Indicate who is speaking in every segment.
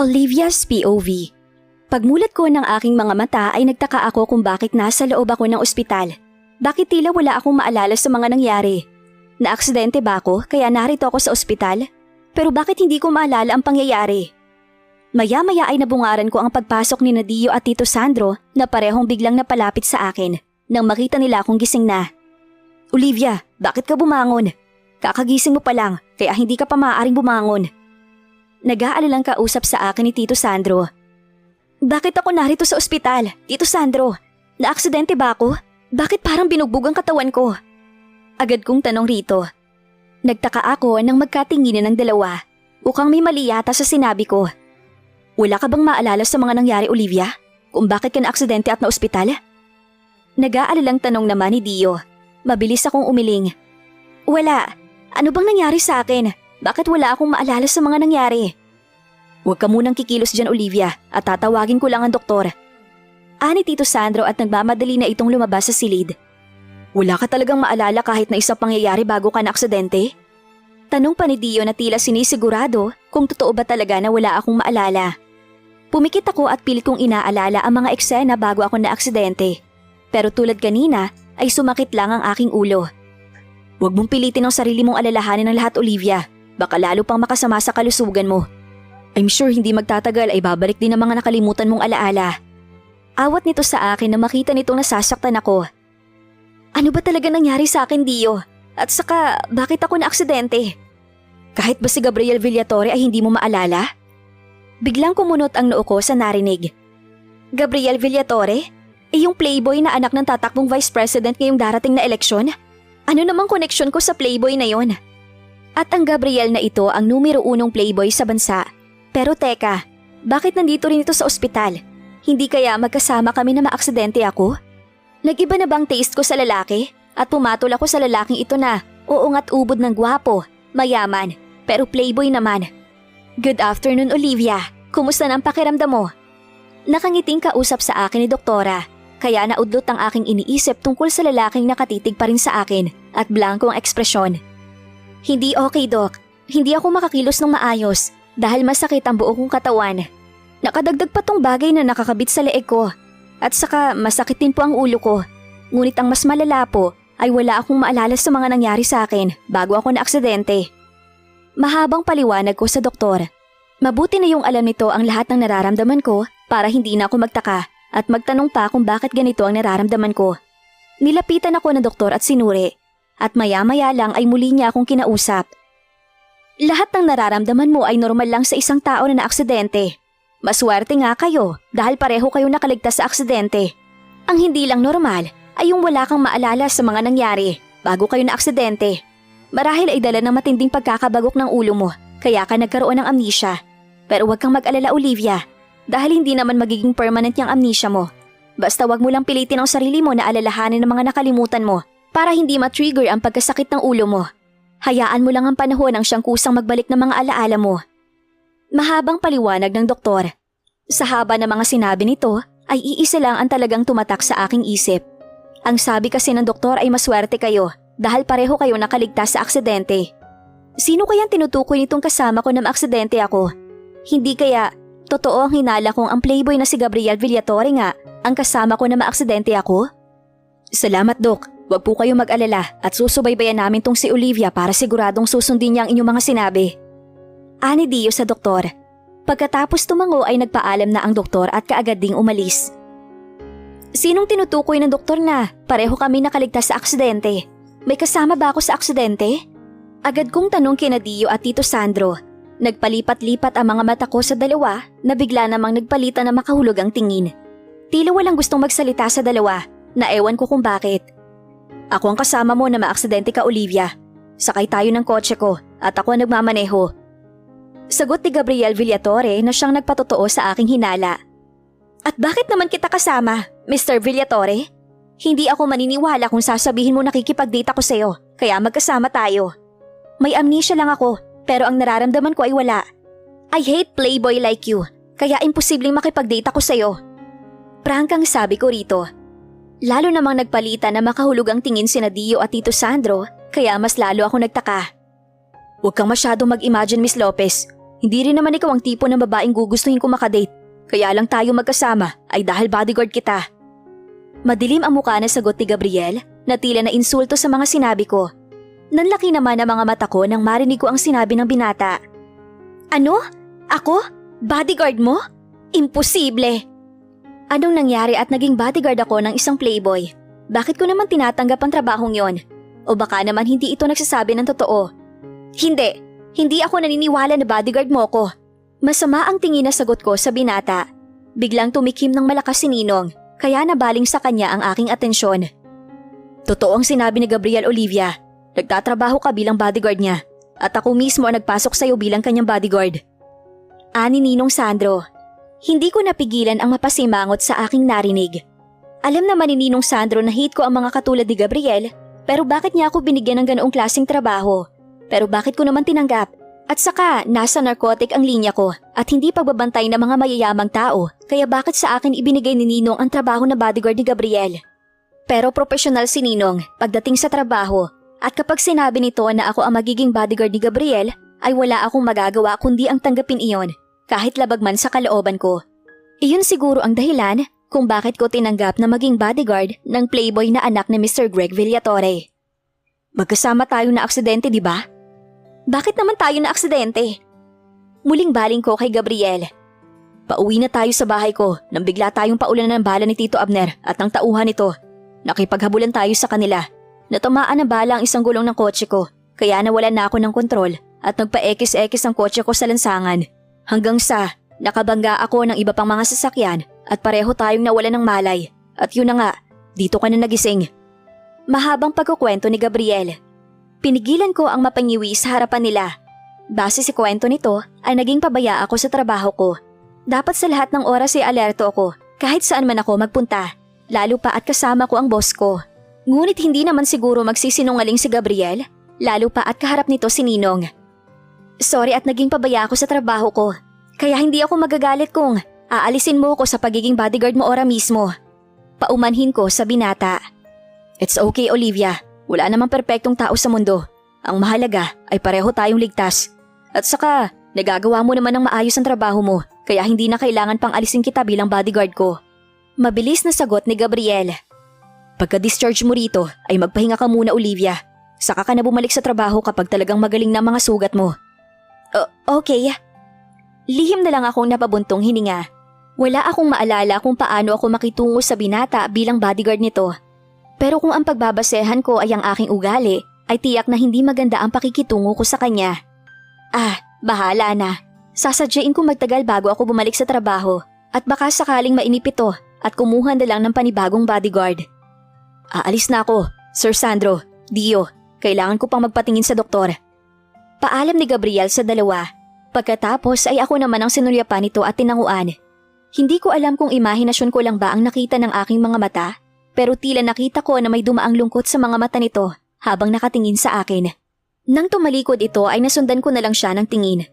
Speaker 1: Olivia's POV. Pagmulat ko ng aking mga mata ay nagtaka ako kung bakit nasa loob ako ng ospital. Bakit tila wala akong maalala sa mga nangyari? Naaksidente ba ako kaya narito ako sa ospital? Pero bakit hindi ko maalala ang pangyayari? Maya-maya ay nabungaran ko ang pagpasok ni Nadio at Tito Sandro na parehong biglang napalapit sa akin nang makita nila akong gising na. Olivia, bakit ka bumangon? Kakagising mo pa lang kaya hindi ka pa maaaring bumangon. Nag-aalalang kausap sa akin ni Tito Sandro. Bakit ako narito sa ospital, Tito Sandro? Naaksidente ba ako? Bakit parang binugbog ang katawan ko? Agad kong tanong rito. Nagtaka ako nang magkatinginan ng dalawa. Mukhang may mali yata sa sinabi ko. Wala ka bang maalala sa mga nangyari, Olivia? Kung bakit ka naaksidente at na-ospital? Nag-aalalang tanong naman ni Dio. Mabilis akong umiling. Wala. Ano bang nangyari sa akin? Bakit wala akong maalala sa mga nangyari? Huwag ka munang kikilos dyan, Olivia, at tatawagin ko lang ang doktor. Ani Tito Sandro at nagmamadali na itong lumabas sa silid. Wala ka talagang maalala kahit na isang pangyayari bago ka na-aksidente? Tanong pa ni Dio na tila sinisigurado kung totoo ba talaga na wala akong maalala. Pumikit ako at pilit kong inaalala ang mga eksena bago ako na-aksidente. Pero tulad kanina ay sumakit lang ang aking ulo. Huwag mong pilitin ang sarili mong alalahanin ng lahat, Olivia. Baka lalo pang makasama sa kalusugan mo. I'm sure hindi magtatagal ay babalik din ang mga nakalimutan mong alaala. Awat nito sa akin na makita nitong nasasaktan ako. Ano ba talaga nangyari sa akin, Dio? At saka, bakit ako na-aksidente? Kahit ba si Gabriel Villatore ay hindi mo maalala? Biglang kumunot ang noo ko sa narinig. Gabriel Villatore? Yung playboy na anak ng tatakbong vice president ngayong darating na eleksyon? Ano namang koneksyon ko sa playboy na yon? At ang Gabriel na ito ang numero 1 playboy sa bansa. Pero teka, bakit nandito rin ito sa ospital? Hindi kaya magkasama kami na maaksidente ako? Nag-iba na bang taste ko sa lalaki? At pumatol ako sa lalaking ito na uungat ubod ng gwapo, mayaman, pero playboy naman. Good afternoon, Olivia. Kumusta na ang pakiramdam mo? Nakangiting kausap sa akin ni Doktora, kaya naudlot ang aking iniisip tungkol sa lalaking nakatitig pa rin sa akin at blankong ekspresyon. Hindi okay, Dok. Hindi ako makakilos ng maayos dahil masakit ang buong kong katawan. Nakadagdag pa tong bagay na nakakabit sa leeg ko. At saka masakit din po ang ulo ko. Ngunit ang mas malala po ay wala akong maalala sa mga nangyari sa akin bago ako na-aksidente. Mahabang paliwanag ko sa doktor. Mabuti na yung alam nito ang lahat ng nararamdaman ko para hindi na ako magtaka at magtanong pa kung bakit ganito ang nararamdaman ko. Nilapitan ako ng doktor at sinuri at maya-maya lang ay muli niya akong kinausap. Lahat ng nararamdaman mo ay normal lang sa isang tao na naaksidente. Maswerte nga kayo dahil pareho kayo nakaligtas sa aksidente. Ang hindi lang normal ay yung wala kang maalala sa mga nangyari bago kayo na-aksidente. Marahil ay dala ng matinding pagkakabagok ng ulo mo kaya ka nagkaroon ng amnesia. Pero huwag kang mag-alala, Olivia, dahil hindi naman magiging permanent yung amnesia mo. Basta huwag mo lang pilitin ang sarili mo na alalahanin ng mga nakalimutan mo para hindi ma-trigger ang pagkasakit ng ulo mo. Hayaan mo lang ang panahon ang siyang kusang magbalik ng mga alaala mo. Mahabang paliwanag ng doktor. Sa haba ng mga sinabi nito ay iisa lang ang talagang tumatak sa aking isip. Ang sabi kasi ng doktor ay maswerte kayo dahil pareho kayo nakaligtas sa aksidente. Sino kayang tinutukoy nitong kasama ko na maaksidente ako? Hindi kaya totoo ang hinala kong ang playboy na si Gabriel Villatore nga ang kasama ko na maaksidente ako? Salamat, Dok. Huwag po kayo mag-alala at susubaybayan namin tong si Olivia para siguradong susundin niya ang inyong mga sinabi. Ani Dio sa doktor. Pagkatapos tumango ay nagpaalam na ang doktor at kaagad ding umalis. Sinong tinutukoy ng doktor na pareho kami nakaligtas sa aksidente? May kasama ba ako sa aksidente? Agad kong tanong kina Dio at Tito Sandro. Nagpalipat-lipat ang mga mata ko sa dalawa na bigla namang nagpalitan na makahulog ang tingin. Tila walang gustong magsalita sa dalawa na ewan ko kung bakit. Ako ang kasama mo na maaksidente ka, Olivia. Sakay tayo ng kotse ko at ako ang nagmamaneho. Sagot ni Gabriel Villatore na siyang nagpatotoo sa aking hinala. At bakit naman kita kasama, Mr. Villatore? Hindi ako maniniwala kung sasabihin mo nakikipag-date ako sa'yo, kaya magkasama tayo. May amnesia lang ako, pero ang nararamdaman ko ay wala. I hate playboy like you, kaya imposibleng makipag-date ako sa'yo. Prangkang sabi ko rito. Lalo namang nagpalitan na makahulog ang tingin sina Dio at Tito Sandro, kaya mas lalo ako nagtaka. Huwag kang masyadong mag-imagine, Miss Lopez. Hindi rin naman ikaw ang tipo ng babaeng gugustuhin ko makadate. Kaya lang tayo magkasama ay dahil bodyguard kita. Madilim ang mukha na sagot ni Gabriel na tila na insulto sa mga sinabi ko. Nanlaki naman ang mga mata ko nang marinig ko ang sinabi ng binata. Ano? Ako? Bodyguard mo? Imposible! Anong nangyari at naging bodyguard ako ng isang playboy? Bakit ko naman tinatanggap ang trabahong yon? O baka naman hindi ito nagsasabi ng totoo? Hindi ako naniniwala na bodyguard mo ko. Masama ang tingin na sagot ko sa binata. Biglang tumikim ng malakas si Ninong, kaya nabaling sa kanya ang aking atensyon. Totoo ang sinabi ni Gabriel Olivia. Nagtatrabaho ka bilang bodyguard niya at ako mismo ang nagpasok sa'yo bilang kanyang bodyguard. Ani Ninong Sandro. Hindi ko napigilan ang mapasimangot sa aking narinig. Alam naman ni Ninong Sandro na hate ko ang mga katulad ni Gabriel, pero bakit niya ako binigyan ng ganoong klaseng trabaho? Pero bakit ko naman tinanggap? At saka, nasa narcotic ang linya ko at hindi pagbabantay ng mga mayayamang tao, kaya bakit sa akin ibinigay ni Ninong ang trabaho na bodyguard ni Gabriel? Pero profesional si Ninong pagdating sa trabaho, at kapag sinabi nito na ako ang magiging bodyguard ni Gabriel, ay wala akong magagawa kundi ang tanggapin iyon, kahit labag man sa kalooban ko. Iyon siguro ang dahilan kung bakit ko tinanggap na maging bodyguard ng playboy na anak ni Mr. Greg Villatore. Magkasama tayo na aksidente, di ba? Bakit naman tayo na aksidente? Muling baling ko kay Gabriel. Pauwi na tayo sa bahay ko nang bigla tayong paulanan ng bala ni Tito Abner at ang tauhan nito. Nakipaghabulan tayo sa kanila. Natamaan ng bala ang isang gulong ng kotse ko, kaya nawalan na ako ng kontrol at nagpa-ekis-ekis ang kotse ko sa lansangan. Hanggang sa nakabangga ako ng iba pang mga sasakyan at pareho tayong nawalan ng malay. At yun na nga, dito ka na nagising. Mahabang pagkukwento ni Gabriel. Pinigilan ko ang mapangiwi sa harapan nila. Base sa kwento nito ay naging pabaya ako sa trabaho ko. Dapat sa lahat ng oras ay alerto ako kahit saan man ako magpunta, lalo pa at kasama ko ang boss ko. Ngunit hindi naman siguro magsisinungaling si Gabriel, lalo pa at kaharap nito si Ninong. Sorry at naging pabaya ako sa trabaho ko, kaya hindi ako magagalit kung aalisin mo ko sa pagiging bodyguard mo ora mismo. Paumanhin ko sa binata. It's okay, Olivia. Wala namang perpektong tao sa mundo. Ang mahalaga ay pareho tayong ligtas. At saka, nagagawa mo naman ng maayos ang trabaho mo, kaya hindi na kailangan pang alisin kita bilang bodyguard ko. Mabilis na sagot ni Gabriel. Pagka-discharge mo rito ay magpahinga ka muna, Olivia. Saka ka na bumalik sa trabaho kapag talagang magaling na mga sugat mo. Okay. Lihim na lang akong napabuntong hininga. Wala akong maalala kung paano ako makitungo sa binata bilang bodyguard nito. Pero kung ang pagbabasehan ko ay ang aking ugali, ay tiyak na hindi maganda ang pakikitungo ko sa kanya. Bahala na. Sasadyain ko magtagal bago ako bumalik sa trabaho at baka sakaling mainip ito at kumuha na lang ng panibagong bodyguard. Aalis na ako, Sir Sandro, Dio. Kailangan ko pang magpatingin sa doktor. Paalam ni Gabriel sa dalawa. Pagkatapos ay ako naman ang sinuryapan nito at tinanguan. Hindi ko alam kung imahinasyon ko lang ba ang nakita ng aking mga mata. Pero tila nakita ko na may dumaang lungkot sa mga mata nito habang nakatingin sa akin. Nang tumalikod ito ay nasundan ko na lang siya ng tingin.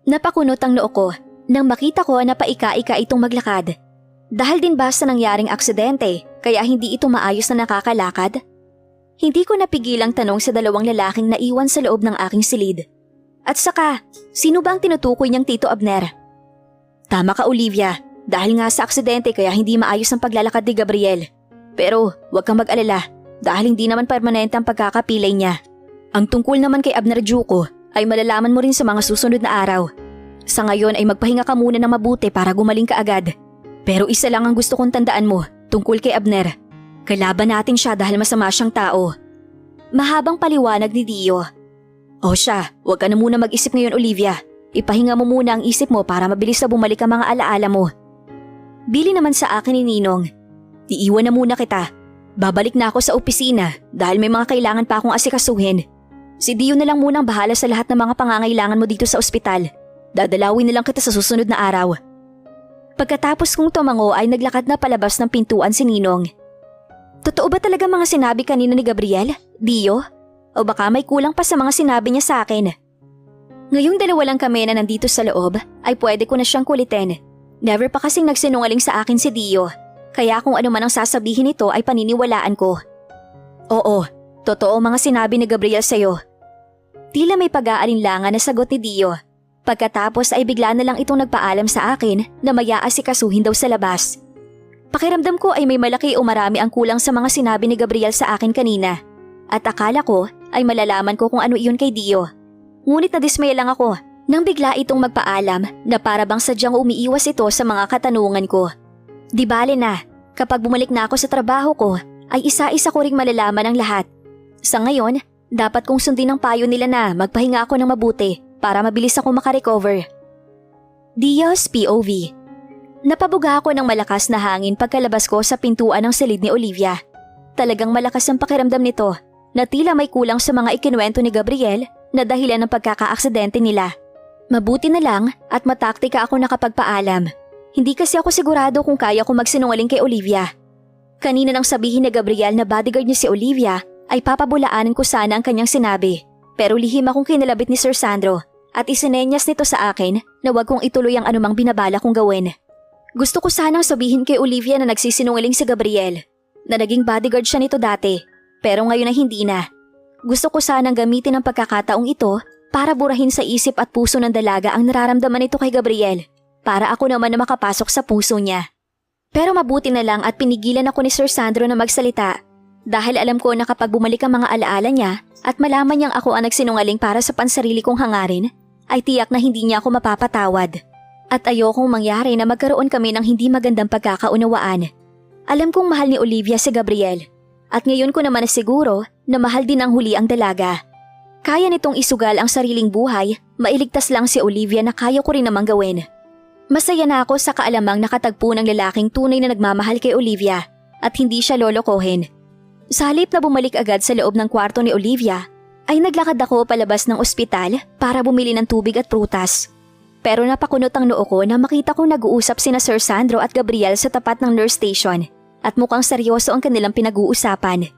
Speaker 1: Napakunot ang noo ko nang makita ko na paika-ika itong maglakad. Dahil din ba sa nangyaring aksidente kaya hindi ito maayos na nakakalakad? Hindi ko napigilang tanong sa dalawang lalaking naiwan sa loob ng aking silid. At saka, sino ba ang tinutukoy niyang Tito Abner? Tama ka, Olivia, dahil nga sa aksidente kaya hindi maayos ang paglalakad ni Gabriel. Pero huwag kang mag-alala dahil hindi naman permanente ang pagkakapilay niya. Ang tungkol naman kay Abner Juco ay malalaman mo rin sa mga susunod na araw. Sa ngayon ay magpahinga ka muna ng mabuti para gumaling ka agad. Pero isa lang ang gusto kong tandaan mo tungkol kay Abner. Kalaban natin siya dahil masama siyang tao. Mahabang paliwanag ni Dio. O siya, huwag ka na muna mag-isip ngayon, Olivia. Ipahinga mo muna ang isip mo para mabilis na bumalik ang mga alaala mo. Bili naman sa akin ni Ninong. Iiwan na muna kita. Babalik na ako sa opisina dahil may mga kailangan pa akong asikasuhin. Si Dio na lang muna ang bahala sa lahat ng mga pangangailangan mo dito sa ospital. Dadalawin na lang kita sa susunod na araw. Pagkatapos kong tumango ay naglakad na palabas ng pintuan si Ninong. Totoo ba talaga mga sinabi kanina ni Gabriel, Dio? O baka may kulang pa sa mga sinabi niya sa akin? Ngayong dalawa lang kami na nandito sa loob ay pwede ko na siyang kulitin. Never pa kasing nagsinungaling sa akin si Dio. Kaya kung ano man ang sasabihin nito ay paniniwalaan ko. Oo, totoo mga sinabi ni Gabriel sa'yo. Tila may pag-aalinlangan na sagot ni Dio. Pagkatapos ay bigla na lang itong nagpaalam sa akin na may aasikasuhin daw sa labas. Pakiramdam ko ay may malaki o marami ang kulang sa mga sinabi ni Gabriel sa akin kanina. At akala ko ay malalaman ko kung ano iyon kay Dio. Ngunit nadismaya lang ako nang bigla itong magpaalam na para bang sadyang umiiwas ito sa mga katanungan ko. Di bale na, kapag bumalik na ako sa trabaho ko, ay isa-isa ko ring malalaman ang lahat. Sa ngayon, dapat kong sundin ang payo nila na magpahinga ako ng mabuti para mabilis ako makarecover. Dio's POV. Napabuga ako ng malakas na hangin pagkalabas ko sa pintuan ng silid ni Olivia. Talagang malakas ang pakiramdam nito na tila may kulang sa mga ikinuwento ni Gabriel na dahilan ng pagkakaaksidente nila. Mabuti na lang at mataktika ako nakapagpaalam. Hindi kasi ako sigurado kung kaya ko magsinungaling kay Olivia. Kanina nang sabihin ni Gabriel na bodyguard niya si Olivia ay papabulaanan ko sana ang kanyang sinabi. Pero lihim akong kinalabit ni Sir Sandro at isinenyas nito sa akin na wag kong ituloy ang anumang binabala kong gawin. Gusto ko sanang sabihin kay Olivia na nagsisinungaling si Gabriel, na naging bodyguard siya nito dati, pero ngayon ay hindi na. Gusto ko sanang gamitin ang pagkakataong ito para burahin sa isip at puso ng dalaga ang nararamdaman nito kay Gabriel, para ako naman na makapasok sa puso niya. Pero mabuti na lang at pinigilan ako ni Sir Sandro na magsalita, dahil alam ko na kapag bumalik ang mga alaala niya at malaman niyang ako ang nagsinungaling para sa pansarili kong hangarin, ay tiyak na hindi niya ako mapapatawad. At ayokong mangyari na magkaroon kami ng hindi magandang pagkakaunawaan. Alam kong mahal ni Olivia si Gabriel. At ngayon ko naman na siguro na mahal din ang huli ang dalaga. Kaya nitong isugal ang sariling buhay, mailigtas lang si Olivia na kaya ko rin namang gawin. Masaya na ako sa kaalamang nakatagpo ng lalaking tunay na nagmamahal kay Olivia at hindi siya lolokohin. Sa halip na bumalik agad sa loob ng kwarto ni Olivia, ay naglakad ako palabas ng ospital para bumili ng tubig at prutas. Pero napakunot ang noo ko na makita kong nag-uusap sina Sir Sandro at Gabriel sa tapat ng nurse station at mukhang seryoso ang kanilang pinag-uusapan.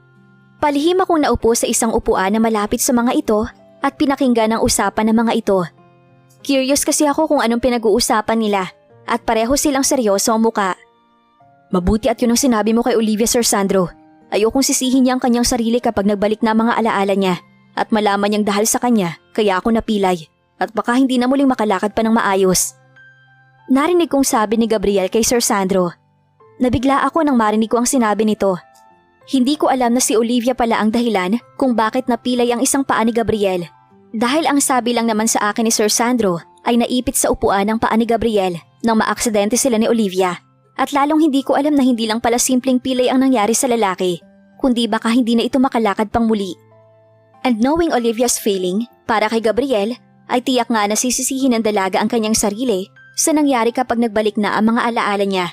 Speaker 1: Palihim akong naupo sa isang upuan na malapit sa mga ito at pinakinggan ang usapan ng mga ito. Curious kasi ako kung anong pinag-uusapan nila at pareho silang seryoso ang muka. Mabuti at yun ang sinabi mo kay Olivia, Sir Sandro. Ayokong sisihin niya ang kanyang sarili kapag nagbalik na mga alaala niya at malaman niyang dahil sa kanya kaya ako napilay. At baka hindi na muling makalakad pa ng maayos. Narinig kong sabi ni Gabriel kay Sir Sandro. Nabigla ako nang marinig ko ang sinabi nito. Hindi ko alam na si Olivia pala ang dahilan kung bakit napilay ang isang paa ni Gabriel. Dahil ang sabi lang naman sa akin ni Sir Sandro ay naipit sa upuan ng paa ni Gabriel nang maaksidente sila ni Olivia. At lalong hindi ko alam na hindi lang pala simpleng pilay ang nangyari sa lalaki, kundi baka hindi na ito makalakad pang muli. And knowing Olivia's feeling para kay Gabriel, ay tiyak nga na sisisihin ng dalaga ang kanyang sarili sa nangyari kapag nagbalik na ang mga alaala niya.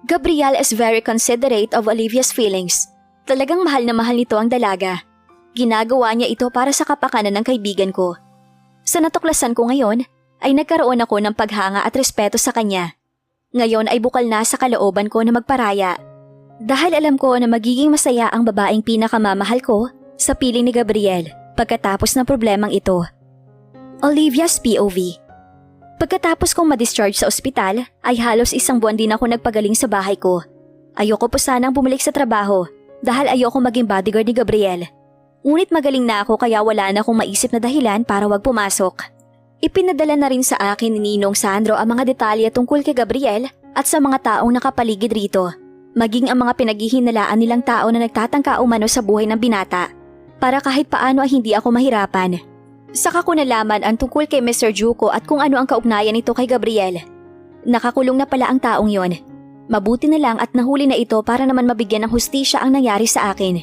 Speaker 1: Gabriel is very considerate of Olivia's feelings. Talagang mahal na mahal nito ang dalaga. Ginagawa niya ito para sa kapakanan ng kaibigan ko. Sa natuklasan ko ngayon, ay nagkaroon ako ng paghanga at respeto sa kanya. Ngayon ay bukal na sa kalooban ko na magparaya. Dahil alam ko na magiging masaya ang babaeng pinakamamahal ko sa piling ni Gabriel pagkatapos ng problemang ito. Olivia's POV. Pagkatapos kong ma-discharge sa ospital, ay halos isang buwan din ako nagpagaling sa bahay ko. Ayoko po sanang bumalik sa trabaho dahil ayoko maging bodyguard ni Gabriel. Ngunit magaling na ako kaya wala na akong maisip na dahilan para wag pumasok. Ipinadala na rin sa akin ni Ninong Sandro ang mga detalye tungkol kay Gabriel at sa mga taong nakapaligid rito, maging ang mga pinaghihinalaan nilang tao na nagtatangka umano sa buhay ng binata, para kahit paano ay hindi ako mahirapan. Saka ko nalaman ang tungkol kay Mr. Juco at kung ano ang kaugnayan nito kay Gabriel. Nakakulong na pala ang taong yon. Mabuti na lang at nahuli na ito para naman mabigyan ng hustisya ang nangyari sa akin.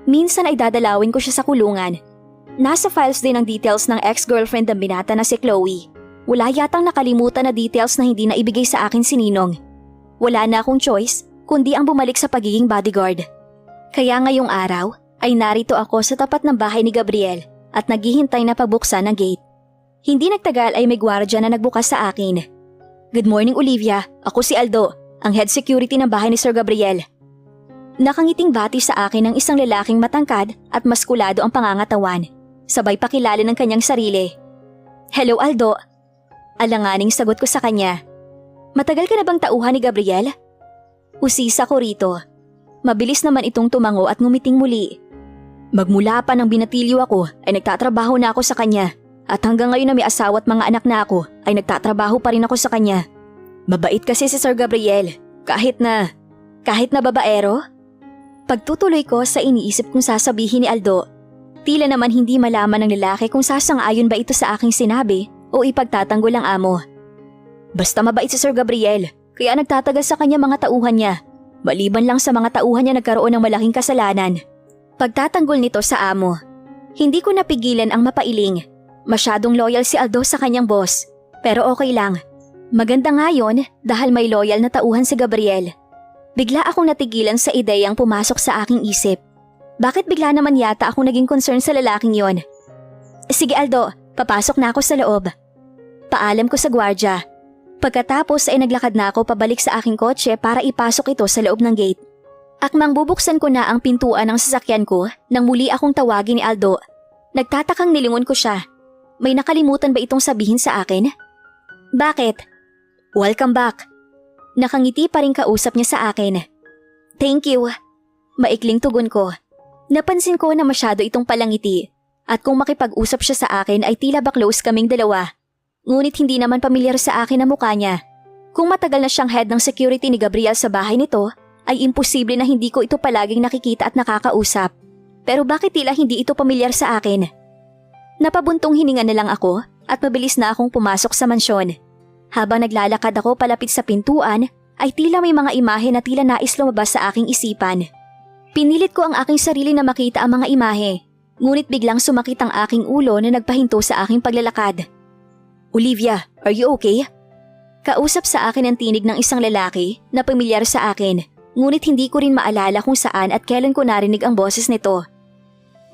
Speaker 1: Minsan ay dadalawin ko siya sa kulungan. Nasa files din ang details ng ex-girlfriend ng binata na si Chloe. Wala yatang nakalimutan na details na hindi na ibigay sa akin si Ninong. Wala na akong choice kundi ang bumalik sa pagiging bodyguard. Kaya ngayong araw ay narito ako sa tapat ng bahay ni Gabriel at naghihintay na pabuksan ang gate. Hindi nagtagal ay may gwardiya na nagbukas sa akin. Good morning, Olivia. Ako si Aldo, ang head security ng bahay ni Sir Gabriel. Nakangiting bati sa akin ng isang lalaking matangkad at maskulado ang pangangatawan. Sabay pakilala ng kanyang sarili. Hello, Aldo. Alanganing sagot ko sa kanya. Matagal ka na bang tauhan ni Gabriel? Usisa ko rito. Mabilis naman itong tumango at ngumiting muli. Magmula pa nang binatilyo ako ay nagtatrabaho na ako sa kanya At hanggang ngayon na may asawa at mga anak na ako, ay nagtatrabaho pa rin ako sa kanya. Mabait kasi si Sir Gabriel, kahit na babaero. Pagtutuloy ko sa iniisip kong sasabihin ni Aldo, tila naman hindi malaman ng lalaki kung sasang-ayon ba ito sa aking sinabi o ipagtatanggol ang amo. Basta mabait si Sir Gabriel, kaya nagtatagal sa kanya mga tauhan niya. Maliban lang sa mga tauhan niya nagkaroon ng malaking kasalanan. Pagtatanggol nito sa amo, hindi ko napigilan ang mapailing. Masyadong loyal si Aldo sa kanyang boss, pero okay lang. Maganda nga yun dahil may loyal na tauhan si Gabriel. Bigla akong natigilan sa ideyang pumasok sa aking isip. Bakit bigla naman yata ako naging concern sa lalaking yon? Sige Aldo, papasok na ako sa loob. Paalam ko sa gwardya. Pagkatapos ay naglakad na ako pabalik sa aking kotse para ipasok ito sa loob ng gate. Akmang bubuksan ko na ang pintuan ng sasakyan ko nang muli akong tawagin ni Aldo. Nagtatakang nilingon ko siya. May nakalimutan ba itong sabihin sa akin? Bakit? Welcome back. Nakangiti pa rin kausap niya sa akin. Thank you. Maikling tugon ko. Napansin ko na masyado itong palangiti at kung makipag-usap siya sa akin ay tila ba close kaming dalawa. Ngunit hindi naman pamilyar sa akin ang mukha niya. Kung matagal na siyang head ng security ni Gabriel sa bahay nito, ay imposible na hindi ko ito palaging nakikita at nakakausap. Pero bakit tila hindi ito pamilyar sa akin? Napabuntong hininga na lang ako at mabilis na akong pumasok sa mansyon. Habang naglalakad ako palapit sa pintuan, ay tila may mga imahe na tila nais lumabas sa aking isipan. Pinilit ko ang aking sarili na makita ang mga imahe, ngunit biglang sumakit ang aking ulo na nagpahinto sa aking paglalakad. Olivia, are you okay? Kausap sa akin ang tinig ng isang lalaki na pamilyar sa akin, ngunit hindi ko rin maalala kung saan at kailan ko narinig ang boses nito.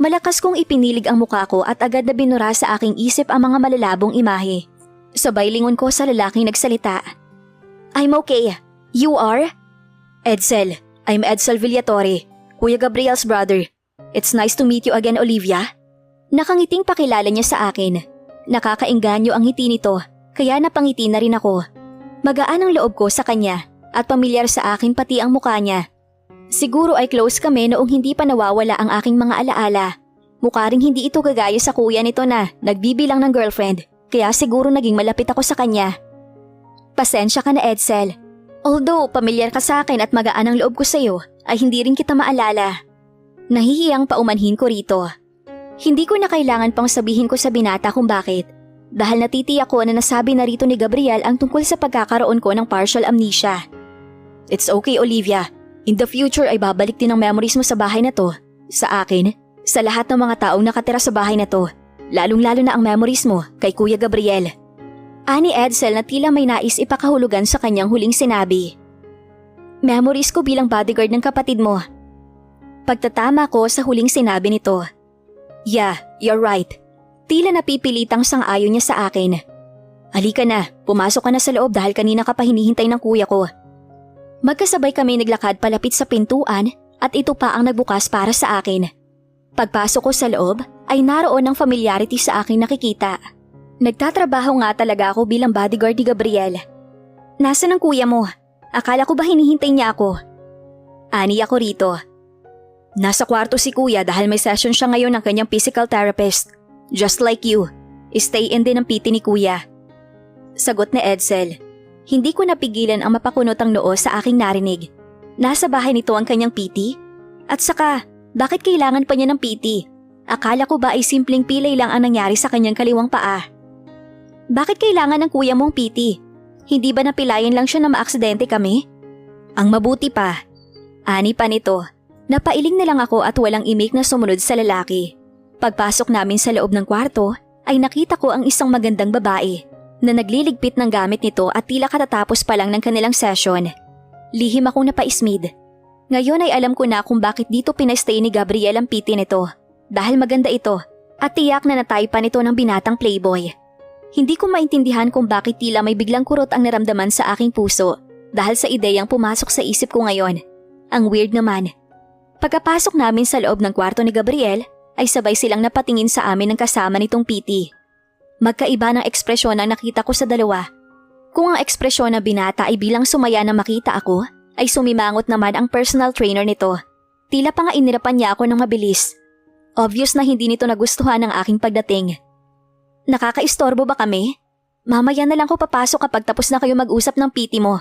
Speaker 1: Malakas kong ipinilig ang mukha ko at agad na binura sa aking isip ang mga malalabong imahe. Sabay lingon ko sa lalaking nagsalita. I'm okay. You are? Edsel. I'm Edsel Villatore, Kuya Gabriel's brother. It's nice to meet you again, Olivia. Nakangiting pakilala niya sa akin. Nakakaengganyo ang ngiti nito, kaya napangiti na rin ako. Magaan ang loob ko sa kanya at pamilyar sa akin pati ang mukha niya. Siguro ay close kami noong hindi pa nawawala ang aking mga alaala. Mukha ring hindi ito gagaya sa kuya nito na nagbibilang ng girlfriend. Kaya siguro naging malapit ako sa kanya. Pasensya ka na Edsel. Although pamilyar ka sa akin at magaan ang loob ko sa iyo, ay hindi rin kita maalala. Nahihiyang paumanhin ko rito. Hindi ko na kailangan pang sabihin ko sa binata kung bakit. Dahil natitiyak ko na nasabi na rito ni Gabriel ang tungkol sa pagkakaroon ko ng partial amnesia. It's okay Olivia. In the future ay babalik din ang memories mo sa bahay na to. Sa akin, sa lahat ng mga taong nakatira sa bahay na to. Lalong-lalo na ang memories mo kay Kuya Gabriel. Ani Edsel na tila may nais ipakahulugan sa kanyang huling sinabi. Memories ko bilang bodyguard ng kapatid mo. Pagtatama ko sa huling sinabi nito. Yeah, you're right. Tila napipilitang sang-ayon niya sa akin. Halika na, pumasok ka na sa loob dahil kanina ka pa hinihintay ng kuya ko. Magkasabay kami naglakad palapit sa pintuan at ito pa ang nagbukas para sa akin. Pagpasok ko sa loob, ay naroon ng familiarity sa aking nakikita. Nagtatrabaho nga talaga ako bilang bodyguard ni Gabriel. Nasaan ang kuya mo? Akala ko ba hinihintay niya ako? Ani ako rito. Nasa kwarto si kuya dahil may session siya ngayon ng kanyang physical therapist. Just like you, stay in din ang PT ni kuya. Sagot ni Edsel. Hindi ko napigilan ang mapakunot ang noo sa aking narinig. Nasa bahay nito ang kanyang PT? At saka, bakit kailangan pa niya ng PT? Akala ko ba ay simpleng pilay lang ang nangyari sa kanyang kaliwang paa? Bakit kailangan ng kuya mong PT? Hindi ba napilayan lang siya na maaksidente kami? Ang mabuti pa. Ani pa nito. Napailing na lang ako at walang imik na sumunod sa lalaki. Pagpasok namin sa loob ng kwarto, ay nakita ko ang isang magandang babae na nagliligpit ng gamit nito at tila katatapos pa lang ng kanilang session. Lihim akong napaismid. Ngayon ay alam ko na kung bakit dito pinastay ni Gabriel ang PT nito. Dahil maganda ito at tiyak na nataypan nito ng binatang playboy. Hindi ko maintindihan kung bakit tila may biglang kurot ang naramdaman sa aking puso dahil sa ideyang pumasok sa isip ko ngayon. Ang weird naman. Pagkapasok namin sa loob ng kwarto ni Gabriel, ay sabay silang napatingin sa amin ng kasama nitong PT. Magkaiba ng ekspresyon ang nakita ko sa dalawa. Kung ang ekspresyon ng binata ay bilang sumaya na makita ako, ay sumimangot naman ang personal trainer nito. Tila pa nga inirapan niya ako ng mabilis. Obvious na hindi nito nagustuhan ang aking pagdating. Nakakaistorbo ba kami? Mamaya na lang ko papasok kapag tapos na kayo mag-usap ng PT mo.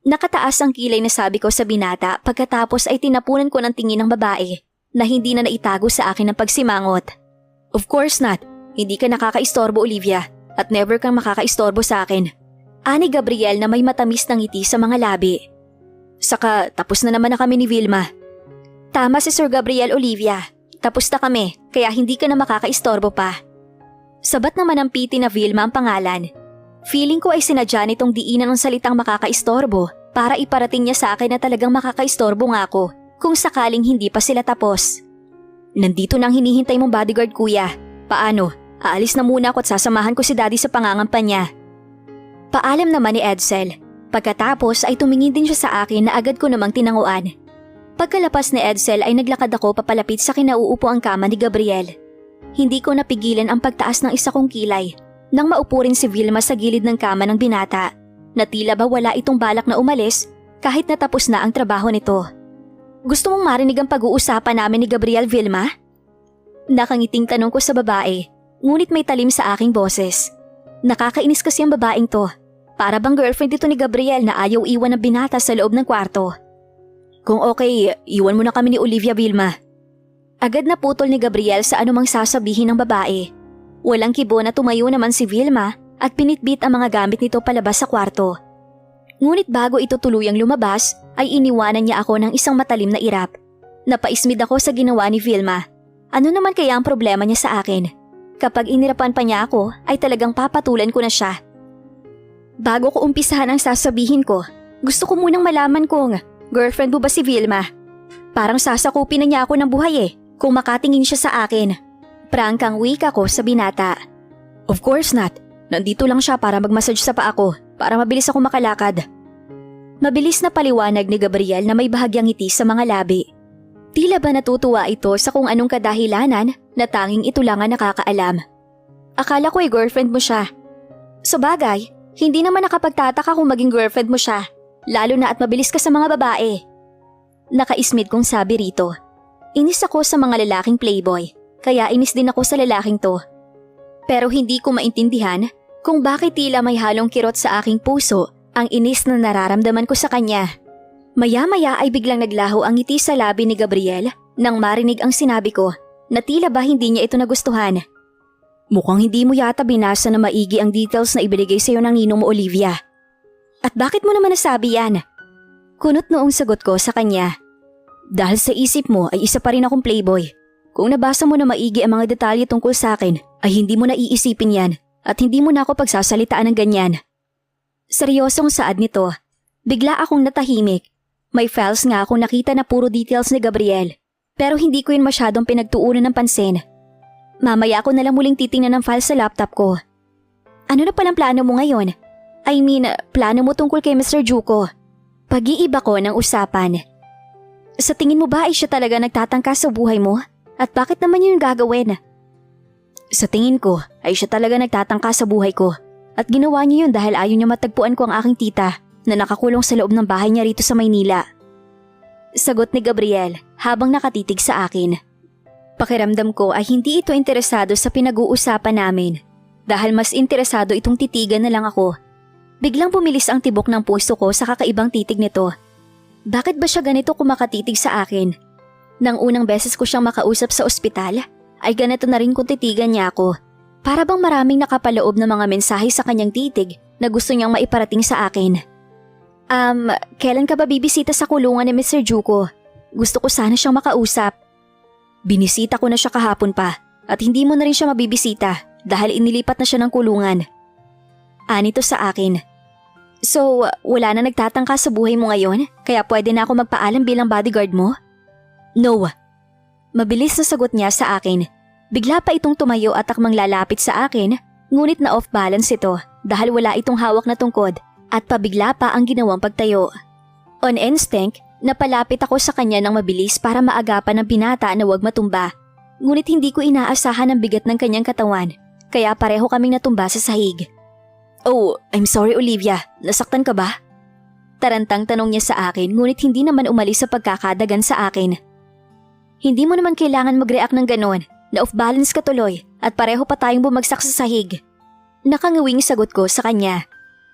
Speaker 1: Nakataas ang kilay na sabi ko sa binata pagkatapos ay tinapunan ko ng tingin ng babae na hindi na naitago sa akin ng pagsimangot. Of course not. Hindi ka nakakaistorbo, Olivia, at never kang makakaistorbo sa akin. Ani Gabriel na may matamis na ngiti sa mga labi. Saka tapos na naman na kami ni Vilma. Tama si Sir Gabriel, Olivia. Tapos na kami, kaya hindi ka na makakaistorbo pa. Sabat naman ang PT na Vilma ang pangalan. Feeling ko ay sinadya nitong diinan ng salitang makakaistorbo para iparating niya sa akin na talagang makakaistorbo nga ako kung sakaling hindi pa sila tapos. Nandito nang hinihintay mong bodyguard, kuya. Paano? Aalis na muna ako at sasamahan ko si daddy sa pangangampanya. Paalam naman ni Edsel. Pagkatapos ay tumingin din siya sa akin na agad ko namang tinanguan. Pagkalapas ni Edsel ay naglakad ako papalapit sa kinauupo ang kama ni Gabriel. Hindi ko napigilan ang pagtaas ng isa kong kilay nang maupo rin si Vilma sa gilid ng kama ng binata na tila ba wala itong balak na umalis kahit natapos na ang trabaho nito. Gusto mong marinig ang pag-uusapan namin ni Gabriel, Vilma? Nakangiting tanong ko sa babae, ngunit may talim sa aking boses. Nakakainis kasi ang babaeng to. Para bang girlfriend ito ni Gabriel na ayaw iwan ng binata sa loob ng kwarto. Kung okay, iwan mo na kami ni Olivia, Vilma. Agad na putol ni Gabriel sa anumang sasabihin ng babae. Walang kibo na tumayo naman si Vilma at pinitbit ang mga gamit nito palabas sa kwarto. Ngunit bago ito tuluyang lumabas, ay iniwanan niya ako ng isang matalim na irap. Napaismid ako sa ginawa ni Vilma. Ano naman kaya ang problema niya sa akin? Kapag inirapan pa niya ako, ay talagang papatulan ko na siya. Bago ko umpisahan ang sasabihin ko, gusto ko munang malaman kung girlfriend mo ba si Vilma? Parang sasakupin na niya ako ng buhay kung makatingin siya sa akin. Prangkang wika ko sa binata. Of course not. Nandito lang siya para magmassage sa paa ko para mabilis ako makalakad. Mabilis na paliwanag ni Gabriel na may bahagyang ngiti sa mga labi. Tila ba natutuwa ito sa kung anong kadahilanan na tanging ito lang ang nakakaalam. Akala ko ay girlfriend mo siya. Sa bagay, hindi naman nakapagtataka kung maging girlfriend mo siya, lalo na at mabilis ka sa mga babae. Nakaismid kong sabi rito. Inis ako sa mga lalaking playboy, kaya inis din ako sa lalaking to. Pero hindi ko maintindihan kung bakit tila may halong kirot sa aking puso ang inis na nararamdaman ko sa kanya. Maya-maya ay biglang naglaho ang ngiti sa labi ni Gabriel nang marinig ang sinabi ko na tila ba hindi niya ito nagustuhan. Mukhang hindi mo yata binasa na maigi ang details na ibinigay sa iyo ng ninong mo, Olivia. At bakit mo naman nasabi yan? Kunot noong sagot ko sa kanya. Dahil sa isip mo ay isa pa rin akong playboy. Kung nabasa mo na maigi ang mga detalye tungkol sa akin ay hindi mo na iisipin yan at hindi mo na ako pagsasalitaan ng ganyan. Seryosong saad nito. Bigla akong natahimik. May files nga akong nakita na puro details ni Gabriel. Pero hindi ko yun masyadong pinagtuunan ng pansin. Mamaya ako nalang muling titingnan ng files sa laptop ko. Ano na palang plano mo ngayon? I mean, plano mo tungkol kay Mr. Juko. Pag-iiba ko ng usapan. Sa tingin mo ba ay siya talaga nagtatangka sa buhay mo? At bakit naman yun gagawin? Sa tingin ko ay siya talaga nagtatangka sa buhay ko. At ginawa niya yun dahil ayaw niya matagpuan ko ang aking tita na nakakulong sa loob ng bahay niya rito sa Maynila. Sagot ni Gabriel habang nakatitig sa akin. Pakiramdam ko ay hindi ito interesado sa pinag-uusapan namin dahil mas interesado itong titigan na lang ako. Biglang bumilis ang tibok ng puso ko sa kakaibang titig nito. Bakit ba siya ganito kumakatitig sa akin? Nang unang beses ko siyang makausap sa ospital, ay ganito na rin kung titigan niya ako. Para bang maraming nakapaloob na mga mensahe sa kanyang titig na gusto niyang maiparating sa akin. Kailan ka ba bibisita sa kulungan ni Mr. Juko? Gusto ko sana siyang makausap. Binisita ko na siya kahapon pa at hindi mo na rin siya mabibisita dahil inilipat na siya ng kulungan. Anito sa akin. So, wala na nagtatangka sa buhay mo ngayon kaya pwede na ako magpaalam bilang bodyguard mo? No. Mabilis na sagot niya sa akin. Bigla pa itong tumayo at akmang lalapit sa akin, ngunit na off balance ito dahil wala itong hawak na tungkod at pabigla pa ang ginawang pagtayo. On instinct, napalapit ako sa kanya ng mabilis para maagapan ng binata na huwag matumba. Ngunit hindi ko inaasahan ang bigat ng kanyang katawan, kaya pareho kaming natumba sa sahig. Oh, I'm sorry Olivia, nasaktan ka ba? Tarantang tanong niya sa akin ngunit hindi naman umalis sa pagkakadagan sa akin. Hindi mo naman kailangan mag-react ng ganon, na off balance ka tuloy at pareho pa tayong bumagsak sa sahig. Nakangawing sagot ko sa kanya.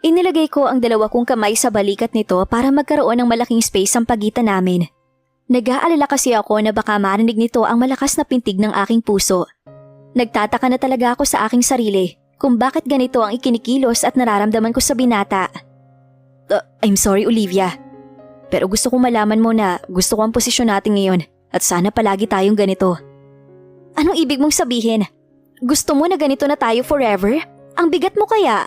Speaker 1: Inilagay ko ang dalawa kong kamay sa balikat nito para magkaroon ng malaking space ang pagitan namin. Nag-aalala kasi ako na baka marinig nito ang malakas na pintig ng aking puso. Nagtataka na talaga ako sa aking sarili kung bakit ganito ang ikinikilos at nararamdaman ko sa binata. I'm sorry, Olivia. Pero gusto kong malaman mo na gusto ko ang posisyon natin ngayon at sana palagi tayong ganito. Anong ibig mong sabihin? Gusto mo na ganito na tayo forever? Ang bigat mo kaya?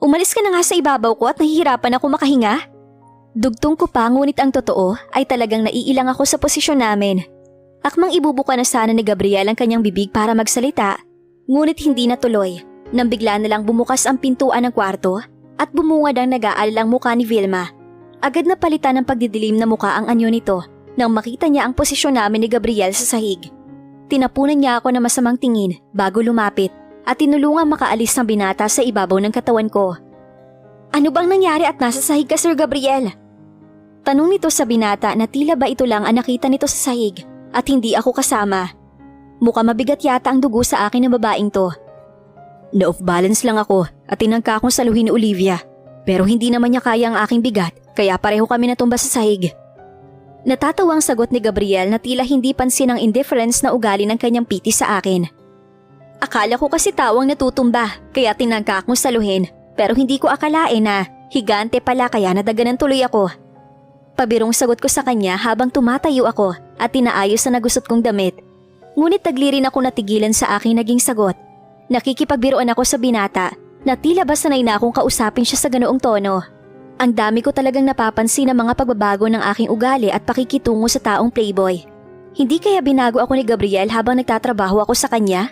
Speaker 1: Umalis ka na nga sa ibabaw ko at nahihirapan ako makahinga? Dugtong ko pa ngunit ang totoo ay talagang naiilang ako sa posisyon namin. Akmang ibubuka na sana ni Gabriel ang kanyang bibig para magsalita, ngunit hindi natuloy nang bigla na lang bumukas ang pintuan ng kwarto at bumungad ang nag-aalalang muka ni Vilma. Agad na palitan ng pagdidilim na muka ang anyo nito nang makita niya ang posisyon namin ni Gabriel sa sahig. Tinapunan niya ako na masamang tingin bago lumapit at tinulungang makaalis ng binata sa ibabaw ng katawan ko. Ano bang nangyari at nasa sahig ka, Sir Gabriel? Tanong nito sa binata na tila ba ito lang ang nakita nito sa sahig at hindi ako kasama. Mukhang mabigat yata ang dugo sa akin ng babaeng to. Na-off balance lang ako at tinangka akong saluhin ni Olivia. Pero hindi naman niya kaya ang aking bigat kaya pareho kami natumba sa sahig. Natatawang sagot ni Gabriel na tila hindi pansin ang indifference na ugali ng kanyang piti sa akin. Akala ko kasi tawang natutumba kaya tinangka akong saluhin pero hindi ko akalain na higante pala kaya nadaganan tuloy ako. Pabirong sagot ko sa kanya habang tumatayo ako at tinaayos na nagusot kong damit. Ngunit tagli rin ako natigilan sa aking naging sagot. Nakikipagbiroan ako sa binata na tila ba sanay na akong kausapin siya sa ganoong tono. Ang dami ko talagang napapansin ng mga pagbabago ng aking ugali at pakikitungo sa taong playboy. Hindi kaya binago ako ni Gabriel habang nagtatrabaho ako sa kanya?